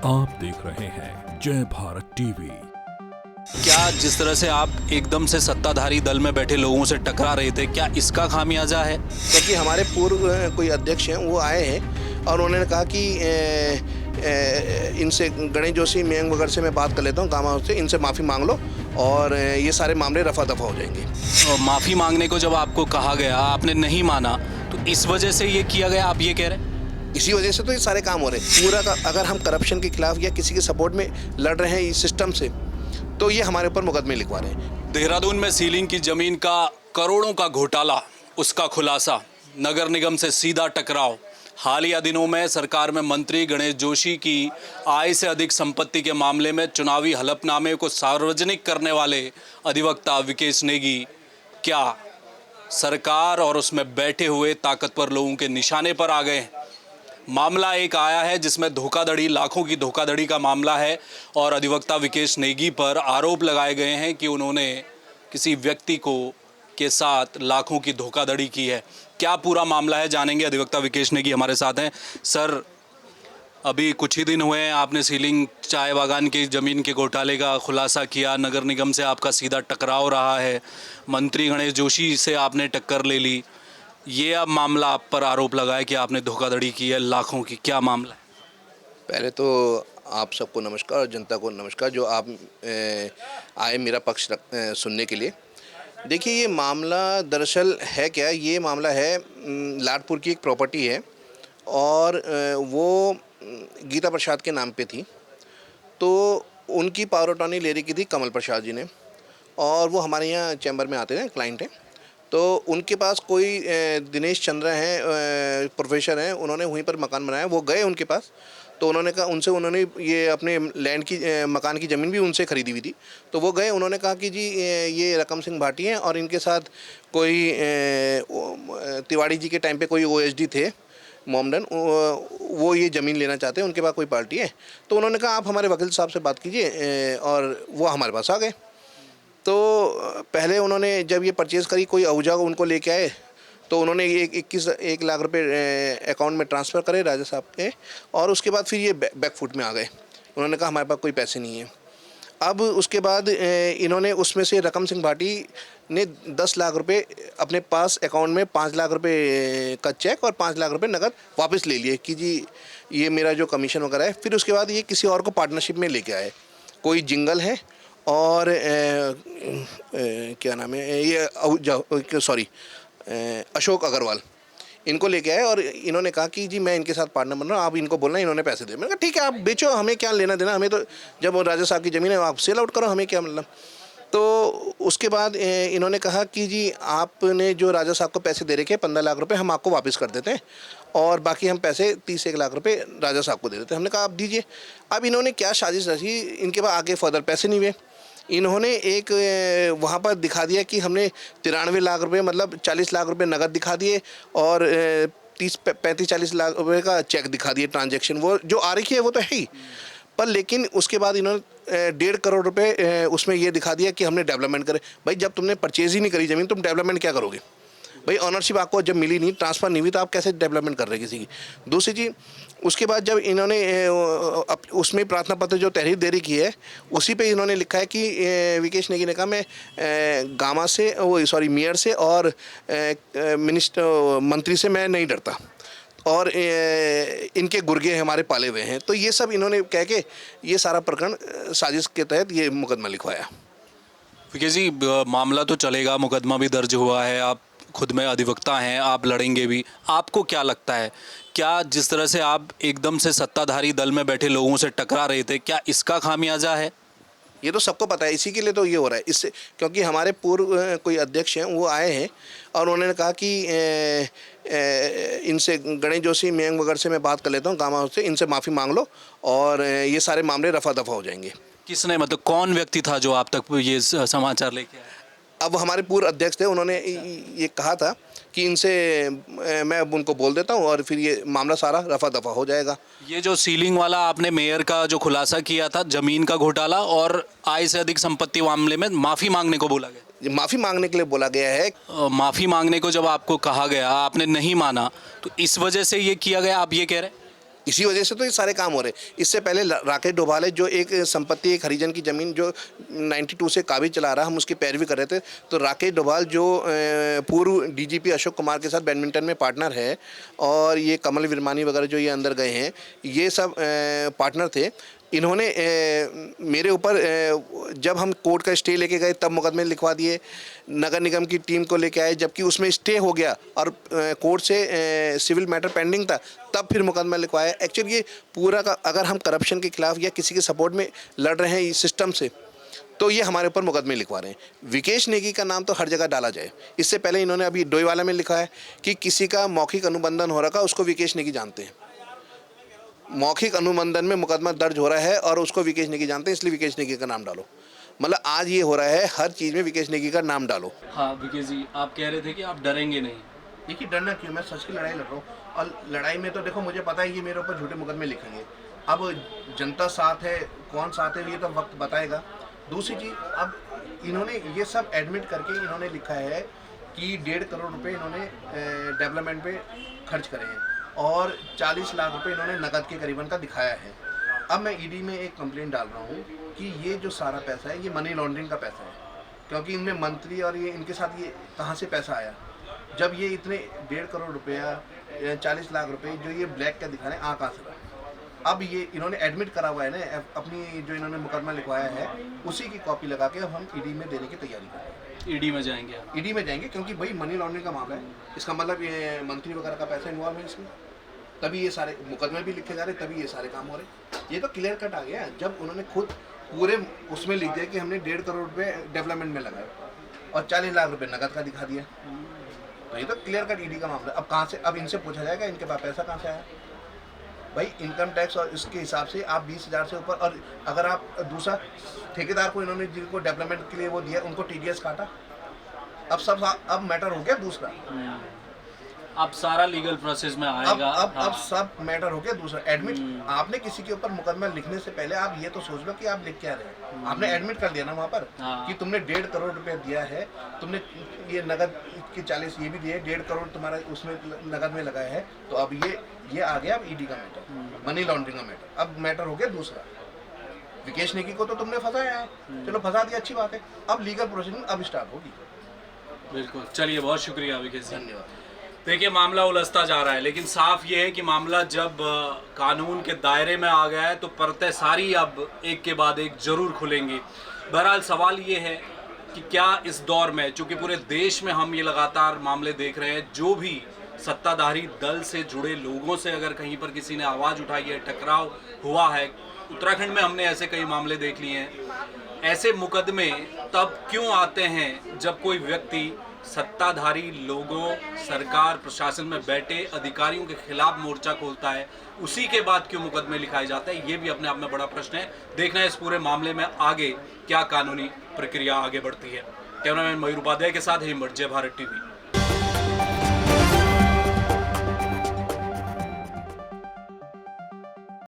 आप देख रहे हैं जय भारत टीवी। क्या जिस तरह से आप एकदम से सत्ताधारी दल में बैठे लोगों से टकरा रहे थे, क्या इसका खामियाजा है? क्योंकि हमारे पूर्व कोई अध्यक्ष हैं वो आए हैं और उन्होंने कहा कि इनसे गणेश जोशी मयंक वगैरह से मैं बात कर लेता हूँ गामा से, इनसे माफ़ी मांग लो और ये सारे मामले रफा दफा हो जाएंगे। माफ़ी मांगने को जब आपको कहा गया, आपने नहीं माना, तो इस वजह से ये किया गया, आप ये कह रहे हैं? इसी वजह से तो ये सारे काम हो रहे हैं। पूरा का अगर हम करप्शन के खिलाफ या किसी के सपोर्ट में लड़ रहे हैं इस सिस्टम से, तो ये हमारे ऊपर मुकदमे लिखवा रहे हैं। देहरादून में सीलिंग की जमीन का करोड़ों का घोटाला, उसका खुलासा, नगर निगम से सीधा टकराव। हालिया दिनों में सरकार में मंत्री गणेश जोशी की आय से अधिक संपत्ति के मामले में चुनावी हलफनामे को सार्वजनिक करने वाले अधिवक्ता विकेश नेगी क्या सरकार और उसमें बैठे हुए ताकतवर लोगों के निशाने पर आ गए? मामला एक आया है जिसमें धोखाधड़ी, लाखों की धोखाधड़ी का मामला है और अधिवक्ता विकेश नेगी पर आरोप लगाए गए हैं कि उन्होंने किसी व्यक्ति के साथ लाखों की धोखाधड़ी की है। क्या पूरा मामला है, जानेंगे। अधिवक्ता विकेश नेगी हमारे साथ हैं। सर, अभी कुछ ही दिन हुए हैं, आपने सीलिंग चाय बागान की ज़मीन के घोटाले का खुलासा किया, नगर निगम से आपका सीधा टकराव रहा है, मंत्री गणेश जोशी से आपने टक्कर ले ली, ये अब मामला आप पर आरोप लगा है कि आपने धोखाधड़ी की है लाखों की। क्या मामला है? पहले तो आप सबको नमस्कार और जनता को नमस्कार जो आप आए मेरा पक्ष सुनने के लिए। देखिए, ये मामला दरअसल है क्या, ये मामला है लाडपुर की एक प्रॉपर्टी है और वो गीता प्रसाद के नाम पे थी। तो उनकी पावर अटॉर्नी ले रही थी कमल प्रसाद जी ने, और वो हमारे यहाँ चैम्बर में आते हैं, क्लाइंट हैं। तो उनके पास कोई दिनेश चंद्र हैं, प्रोफेसर हैं, उन्होंने वहीं पर मकान बनाया। वो गए उनके पास, तो उन्होंने कहा उनसे, उन्होंने ये अपने लैंड की मकान की ज़मीन भी उनसे ख़रीदी हुई थी। तो वो गए, उन्होंने कहा कि जी ये रकम सिंह भाटी हैं और इनके साथ कोई तिवाड़ी जी के टाइम पे कोई OSD थे मोमडन, वो ये ज़मीन लेना चाहते हैं, उनके पास कोई पार्टी है। तो उन्होंने कहा आप हमारे वकील साहब से बात कीजिए, और वो हमारे पास आ गए। तो पहले उन्होंने जब ये परचेज़ करी, कोई औजा उनको लेके आए, तो उन्होंने 1 लाख रुपए अकाउंट में ट्रांसफ़र करे राजा साहब के, और उसके बाद फिर ये बैकफुट में आ गए। उन्होंने कहा हमारे पास कोई पैसे नहीं है। अब उसके बाद इन्होंने उसमें से रकम सिंह भाटी ने 10 लाख रुपए अपने पास अकाउंट में 5 लाख रुपए का चेक और 5 लाख रुपए नकद वापस ले लिए कि जी ये मेरा जो कमीशन वगैरह है। फिर उसके बाद ये किसी और को पार्टनरशिप में लेके आए, कोई जिंगल है और क्या नाम है ये, सॉरी, अशोक अग्रवाल, इनको लेके आए और इन्होंने कहा कि जी मैं इनके साथ पार्टनर बन रहा हूँ, आप इनको बोलना, इन्होंने पैसे दे। मैंने कहा ठीक है, आप बेचो, हमें क्या लेना देना, हमें तो जब राजा साहब की ज़मीन है आप सेल आउट करो, हमें क्या मतलब। तो उसके बाद इन्होंने कहा कि जी आपने जो राजा साहब को पैसे दे रखे 15 लाख रुपए हम आपको वापस कर देते हैं और बाकी हम पैसे 31 लाख रुपए राजा साहब को दे देते हैं। हमने कहा आप दीजिए। अब इन्होंने क्या साजिश रची, इनके पास आगे फर्दर पैसे नहीं हुए। इन्होंने एक वहाँ पर दिखा दिया कि हमने 93 लाख रुपए, मतलब 40 लाख रुपए नगद दिखा दिए और 35-40 लाख रुपए का चेक दिखा दिए, ट्रांजैक्शन वो जो आ रही है वो तो है ही। पर लेकिन उसके बाद इन्होंने 1.5 करोड़ रुपए उसमें ये दिखा दिया कि हमने डेवलपमेंट करे। भाई जब तुमने परचेज ही नहीं करी ज़मीन, तुम डेवलपमेंट क्या करोगे? भाई ऑनरशिप आपको जब मिली नहीं, ट्रांसफ़र नहीं हुई, तो आप कैसे डेवलपमेंट कर रहे किसी की? दूसरी चीज़, उसके बाद जब इन्होंने उसमें प्रार्थना पत्र जो तहरीर देरी की है, उसी पे इन्होंने लिखा है कि विकेश नेगी ने कहा मैं गामा से, वो सॉरी मेयर से और मंत्री से मैं नहीं डरता और इनके गुर्गे हमारे पाले हुए हैं। तो ये सब इन्होंने कह के ये सारा प्रकरण साजिश के तहत ये मुकदमा लिखवाया। विकेश जी, मामला तो चलेगा, मुकदमा भी दर्ज हुआ है, आप खुद में अधिवक्ता हैं, आप लड़ेंगे भी। आपको क्या लगता है, क्या जिस तरह से आप एकदम से सत्ताधारी दल में बैठे लोगों से टकरा रहे थे, क्या इसका खामियाजा है? ये तो सबको पता है, इसी के लिए तो ये हो रहा है। इससे क्योंकि हमारे पूर्व कोई अध्यक्ष हैं वो आए हैं और उन्होंने कहा कि इनसे गणेश जोशी मयंक वगैरह से मैं बात कर लेता हूँ गामा से, इनसे माफ़ी मांग लो और ये सारे मामले रफा दफा हो जाएंगे। किसने, मतलब कौन व्यक्ति था जो आप तक ये समाचार लेके आया? अब हमारे पूर्व अध्यक्ष थे, उन्होंने ये कहा था कि इनसे मैं अब उनको बोल देता हूँ और फिर ये मामला सारा रफा दफा हो जाएगा। ये जो सीलिंग वाला आपने मेयर का जो खुलासा किया था, ज़मीन का घोटाला और आय से अधिक संपत्ति मामले में माफ़ी मांगने को बोला गया, माफ़ी मांगने के लिए बोला गया है। माफ़ी मांगने को जब आपको कहा गया, आपने नहीं माना, तो इस वजह से ये किया गया, आप ये कह रहे हैं? इसी वजह से तो ये सारे काम हो रहे हैं। इससे पहले राकेश डोभाल है, जो एक संपत्ति, एक हरिजन की ज़मीन जो 92 से काबिज चला रहा, हम उसकी पैरवी कर रहे थे। तो राकेश डोभाल जो पूर्व डीजीपी अशोक कुमार के साथ बैडमिंटन में पार्टनर है, और ये कमल विरमानी वगैरह जो ये अंदर गए हैं, ये सब पार्टनर थे। इन्होंने मेरे ऊपर जब हम कोर्ट का स्टे लेके गए तब मुकदमे लिखवा दिए, नगर निगम की टीम को लेके आए जबकि उसमें स्टे हो गया और कोर्ट से सिविल मैटर पेंडिंग था, तब फिर मुकदमा लिखवाया। एक्चुअली ये पूरा का, अगर हम करप्शन के खिलाफ या किसी के सपोर्ट में लड़ रहे हैं इस सिस्टम से, तो ये हमारे ऊपर मुकदमे लिखवा रहे हैं। विकेश नेगी का नाम तो हर जगह डाला जाए। इससे पहले इन्होंने अभी डोईवाला में लिखा है कि किसी का मौखिक अनुबंधन हो रखा, उसको विकेश नेगी जानते हैं। मौखिक अनुबंधन में मुकदमा दर्ज हो रहा है और उसको विकेश नेगी जानते हैं, इसलिए विकेश नेगी का नाम डालो। मतलब आज ये हो रहा है, हर चीज़ में विकेश नेगी का नाम डालो। हाँ विकेश जी, आप कह रहे थे कि आप डरेंगे नहीं। देखिए डरना क्यों, मैं सच की लड़ाई लड़ रहा हूँ, और लड़ाई में तो देखो मुझे पता है ये मेरे ऊपर झूठे मुकदमे लिखेंगे। अब जनता साथ है, कौन साथ है, ये तो वक्त बताएगा। दूसरी चीज़, अब इन्होंने ये सब एडमिट करके इन्होंने लिखा है कि 1.5 करोड़ रुपए इन्होंने डेवलपमेंट पे खर्च करे हैं और 40 लाख रुपए इन्होंने नकद के करीबन का दिखाया है। अब मैं ईडी में एक कंप्लेंट डाल रहा हूँ कि ये जो सारा पैसा है ये मनी लॉन्ड्रिंग का पैसा है, क्योंकि इनमें मंत्री और ये इनके साथ ये कहाँ से पैसा आया, जब ये इतने 1.5 करोड़ रुपया 40 लाख रुपए जो ये ब्लैक का दिखा रहे हैं, कहाँ से रहा। अब ये इन्होंने एडमिट करा हुआ है ना, अपनी जो इन्होंने मुकदमा लिखवाया है उसी की कॉपी लगा के अब हम ईडी में देने की तैयारी कर रहे हैं। ईडी में जाएंगे आप? ईडी में जाएंगे, क्योंकि भाई मनी लॉन्ड्रिंग का मामला है, इसका मतलब ये मंत्री वगैरह का पैसा इन्वॉल्व है इसमें, तभी ये सारे मुकदमे भी लिखे जा रहे, तभी ये सारे काम हो रहे। ये तो क्लियर कट आ गया जब उन्होंने खुद पूरे उसमें लिख दिया कि हमने 1.5 करोड़ रुपए डेवलपमेंट में लगाए और 40 लाख रुपए नकद का दिखा दिया। तो ये तो क्लियर कट ईडी का मामला। अब कहाँ से, अब इनसे पूछा जाएगा इनके पास पैसा कहाँ से आया। भाई इनकम टैक्स और इसके हिसाब से आप 20,000 से ऊपर, और अगर आप दूसरा ठेकेदार को इन्होंने जिनको डेवलपमेंट के लिए वो दिया उनको टीडीएस काटा, अब मैटर हो गया दूसरा। अब सारा लीगल प्रोसेस में आएगा। अब सब मैटर हो गया दूसरा। एडमिट, आपने किसी के ऊपर मुकदमा लिखने से पहले आप ये तो सोच लो कि आप लिख क्या रहे हैं। आपने एडमिट कर दिया ना वहाँ पर कि तुमने 1.5 करोड़ रुपया दिया है, तुमने ये नगद के 40 ये भी दिए, 1.5 करोड़ तुम्हारा उसमें नगद में लगाया है, तो अब ये आ गया अब ईडी का मैटर, मनी लॉन्ड्रिंग का मैटर। अब मैटर हो गया दूसरा। विकेश नेगी को तो तुमने फंसाया है, चलो फंसा दिया, अच्छी बात है। अब लीगल प्रोसीडिंग अब स्टार्ट होगी। बिल्कुल, चलिए बहुत शुक्रिया विकेश जी। धन्यवाद। देखिए मामला उलझता जा रहा है, लेकिन साफ ये है कि मामला जब कानून के दायरे में आ गया है तो परतें सारी अब एक के बाद एक जरूर खुलेंगी। बहरहाल सवाल ये है कि क्या इस दौर में, चूंकि पूरे देश में हम ये लगातार मामले देख रहे हैं, जो भी सत्ताधारी दल से जुड़े लोगों से अगर कहीं पर किसी ने आवाज़ उठाई है, टकराव हुआ है, उत्तराखंड में हमने ऐसे कई मामले देख लिए हैं। ऐसे मुकदमे तब क्यों आते हैं जब कोई व्यक्ति सत्ताधारी लोगों, सरकार, प्रशासन में बैठे अधिकारियों के खिलाफ मोर्चा खोलता है, उसी के बाद क्यों मुकदमे लिखाए जाते हैं? ये भी अपने आप में बड़ा प्रश्न है। देखना है इस पूरे मामले में आगे क्या कानूनी प्रक्रिया आगे बढ़ती है। कैमरामैन मयूर उपाध्याय के साथ हेमंत, जय भारत टीवी।